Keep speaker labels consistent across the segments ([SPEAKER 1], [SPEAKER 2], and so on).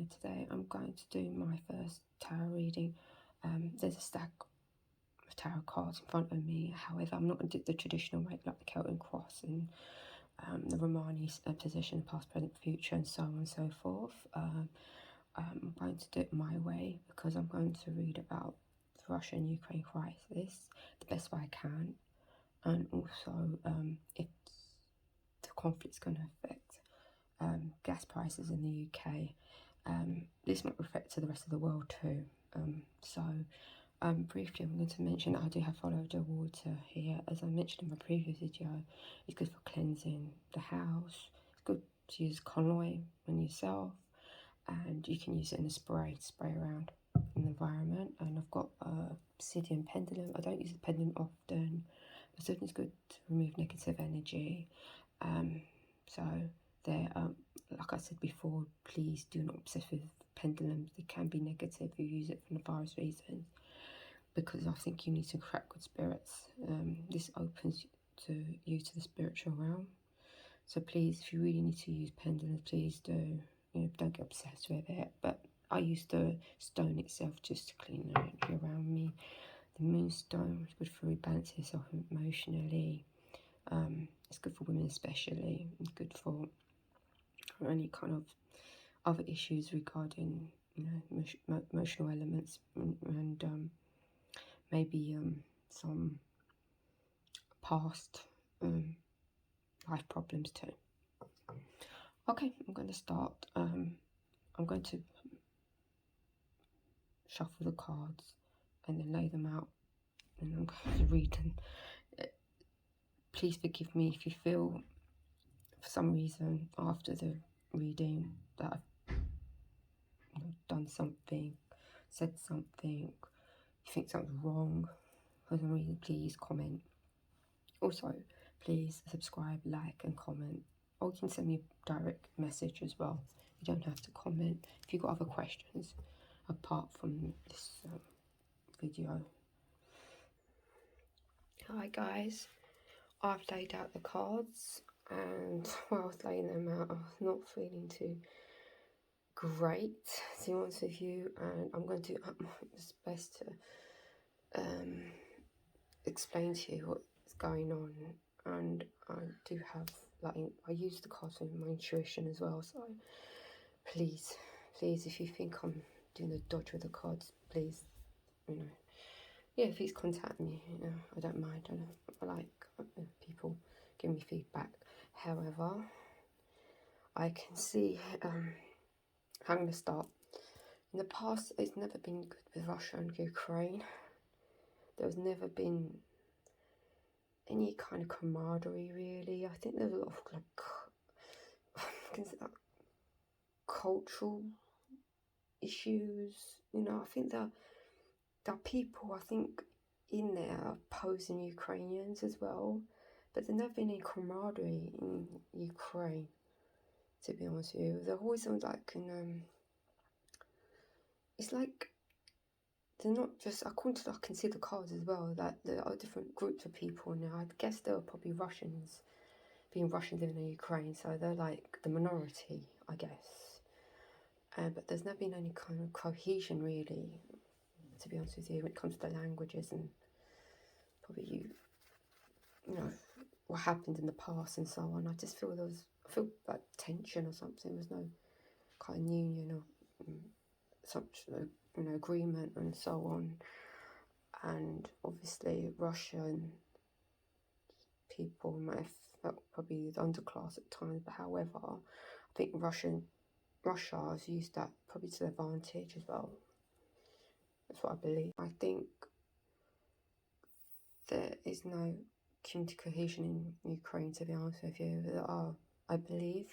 [SPEAKER 1] aloe.veena. Today I'm going to do my first tarot reading. There's a stack of tarot cards in front of me. However, I'm not going to do the traditional way, like the Celtic cross and the Romani position, past, present, future, and so on and so forth. I'm going to do it my way because I'm going to read about the Russia and Ukraine crisis the best way I can, and also if the conflict's going to affect gas prices in the UK. This might affect to the rest of the world too. Briefly, I'm going to mention that I do have follow the water here. As I mentioned in my previous video, it's good for cleansing the house. It's good to use colloid on yourself, and you can use it in a spray to spray around in the environment. And I've got a obsidian pendulum. I don't use the pendulum often, but certainly it's good to remove negative energy. So there, like I said before, please do not obsess with pendulums. They can be negative if you use it for nefarious reasons, because I think you need to attract good spirits. This opens you to the spiritual realm. So please, if you really need to use pendulums, please do. Don't get obsessed with it. But I use the stone itself just to clean the energy around me. The moonstone is good for rebalancing yourself emotionally. It's good for women especially. It's good for any kind of other issues regarding emotional elements and maybe some past life problems too. Okay, I'm going to start. I'm going to shuffle the cards and then lay them out, and I'm going to read them. Please forgive me if you feel for some reason after the reading that I've done something, said something, you think something's wrong for some reason. Please comment. Also, please subscribe, like and comment, or you can send me a direct message as well. You don't have to comment if you've got other questions apart from this video. Hi guys, I've laid out the cards, and while I was laying them out I was not feeling too great, to be honest with you, and I'm going to do my best to explain to you what's going on. And I do have, I use the cards for my intuition as well, so please if you think I'm doing a dodge with the cards, please, please contact me. I don't mind. I like people give me feedback. However, I can see I'm going to start. In the past, it's never been good with Russia and Ukraine. There's never been any kind of camaraderie, really. I think there's a lot of cultural issues. I think there are people, in there opposing Ukrainians as well, but there's never been any camaraderie in Ukraine, to be honest with you. There always sounds like it's like they're not just, according to I can see the cards as well, that there are different groups of people now. I guess there are probably Russians living in Ukraine, so they're like the minority, I guess. But there's never been any kind of cohesion, really, to be honest with you, when it comes to the languages and probably what happened in the past and so on. I just feel I feel like tension or something. There's no kind of union or such agreement and so on. And obviously Russian people might have felt probably the underclass at times, but however, I think Russia has used that probably to their advantage as well. That's what I believe. I think there is no community cohesion in Ukraine, to be honest with you. I believe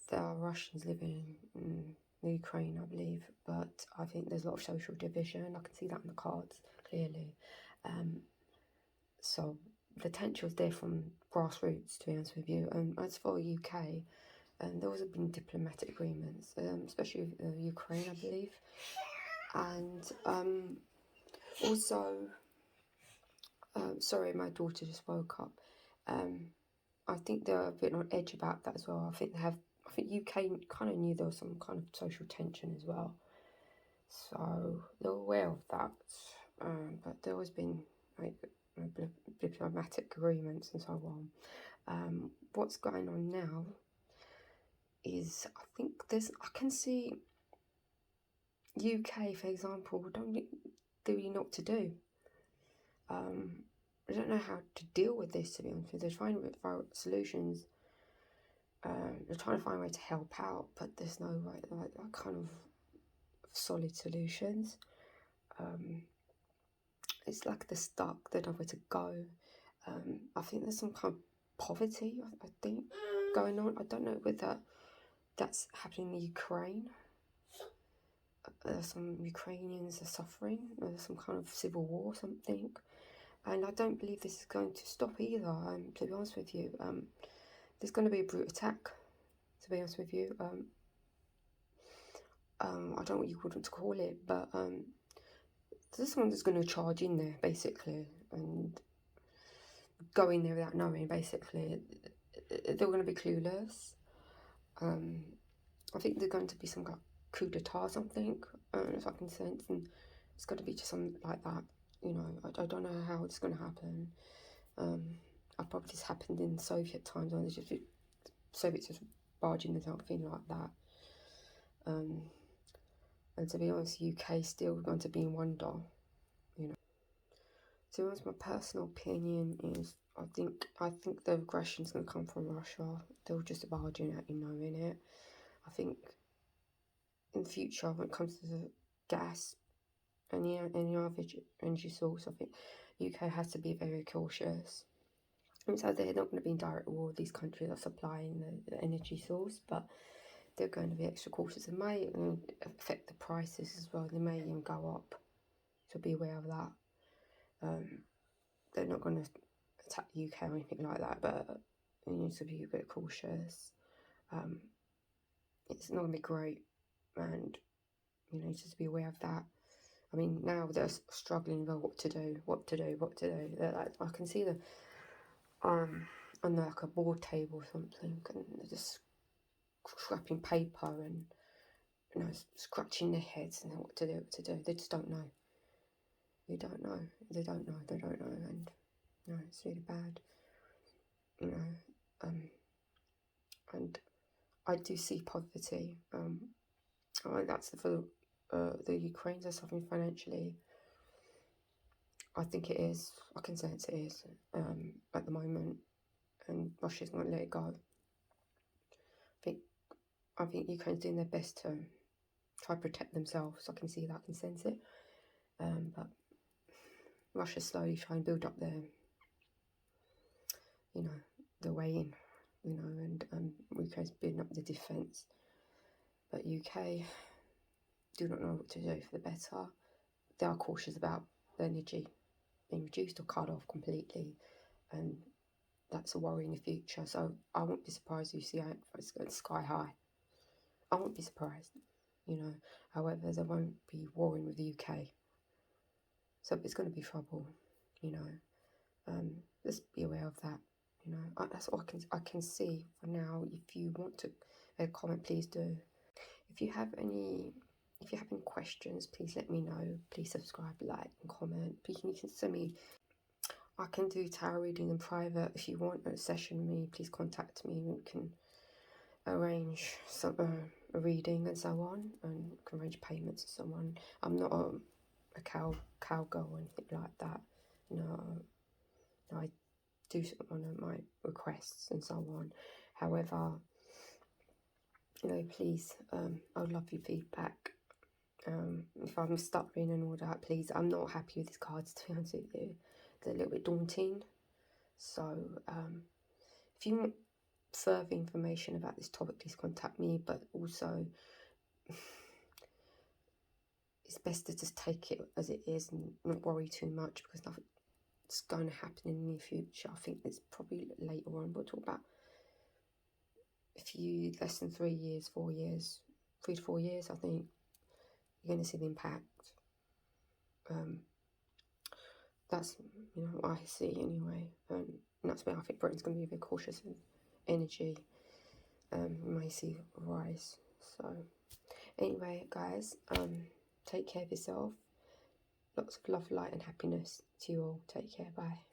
[SPEAKER 1] there are Russians living in Ukraine, I believe, but I think there's a lot of social division. I can see that in the cards clearly. So the tension was there from grassroots, to be honest with you. As for UK, there was been diplomatic agreements, especially with Ukraine, I believe. And also, sorry, my daughter just woke up. I think they're a bit on edge about that as well. I I think UK kind of knew there was some kind of social tension as well, so they're aware of that. But there has been like diplomatic agreements and so on. What's going on now is I think I can see UK, for example, don't really know what to do. I don't know how to deal with this, to be honest with you. They're trying to find solutions. They're trying to find a way to help out, but there's no like kind of solid solutions. It's like they're stuck. They don't know where to go. I think there's some kind of poverty, I think, going on. I don't know whether that's happening in Ukraine. Some Ukrainians are suffering. There's some kind of civil war or something. And I don't believe this is going to stop either, to be honest with you. There's going to be a brute attack, to be honest with you. I don't know what you would want to call it, but there's someone that's going to charge in there, basically, and go in there without knowing, basically. They're going to be clueless. I think there's going to be some kind of coup d'etat or something, if I can sense, and it's going to be just something like that. You know, I don't know how it's going to happen. I probably just happened in Soviet times when the Soviets just barging or something like that. And to be honest, UK is still going to be in wonder. You know, to be honest, my personal opinion is I think the aggression is going to come from Russia. They'll just barging at you knowing it. I think in the future, when it comes to the gas, any other energy source, I think UK has to be very cautious. And so they're not going to be in direct war with these countries that are supplying the energy source, but they're going to be extra cautious. It may affect the prices as well. They may even go up, so be aware of that. They're not going to attack the UK or anything like that, but you need to be a bit cautious. It's not going to be great, and you know, just be aware of that. I mean, now they're struggling about what to do. They're like, I can see them on like a board table or something, and they're just scrapping paper and, you know, scratching their heads and what to do. They just don't know. They don't know, and you know, it's really bad. You know, and I do see poverty. That's for the Ukrainians are suffering financially. I think it is. I can sense it is at the moment, and Russia's not let it go. I think Ukraine's doing their best to try to protect themselves. I can see that, I can sense it. But Russia's slowly trying to build up their, you know, their way in, you know, and Ukraine's building up the defence. But UK do not know what to do for the better. They are cautious about the energy being reduced or cut off completely, and that's a worry in the future. So I won't be surprised if you see it's going sky high. I won't be surprised, you know. However, they won't be warring with the UK, so it's going to be trouble, you know. Just be aware of that, you know. That's all I can see for now. If you want to comment, please do. If you have any questions, please let me know. Please subscribe, like, and comment. You can send me. I can do tarot reading in private. If you want a session with me, please contact me. We can arrange some a reading and so on, and can arrange payments and so on. I'm not a cowgirl or anything like that. No, I do honour my requests and so on. However, you know, please, I would love your feedback. If I'm stuttering and all that, please. I'm not happy with these cards, to be honest with you. They're a little bit daunting. So, if you want further information about this topic, please contact me. But also, it's best to just take it as it is and not worry too much, because nothing's going to happen in the near future. I think it's probably later on. We'll talk about a few, less than 3 years, 4 years, 3 to 4 years, I think. You're going to see the impact. That's, you know, what I see anyway. And that's why I think Britain's going to be a bit cautious of energy. you may see rise. So anyway, guys, take care of yourself. Lots of love, light and happiness to you all. Take care. Bye.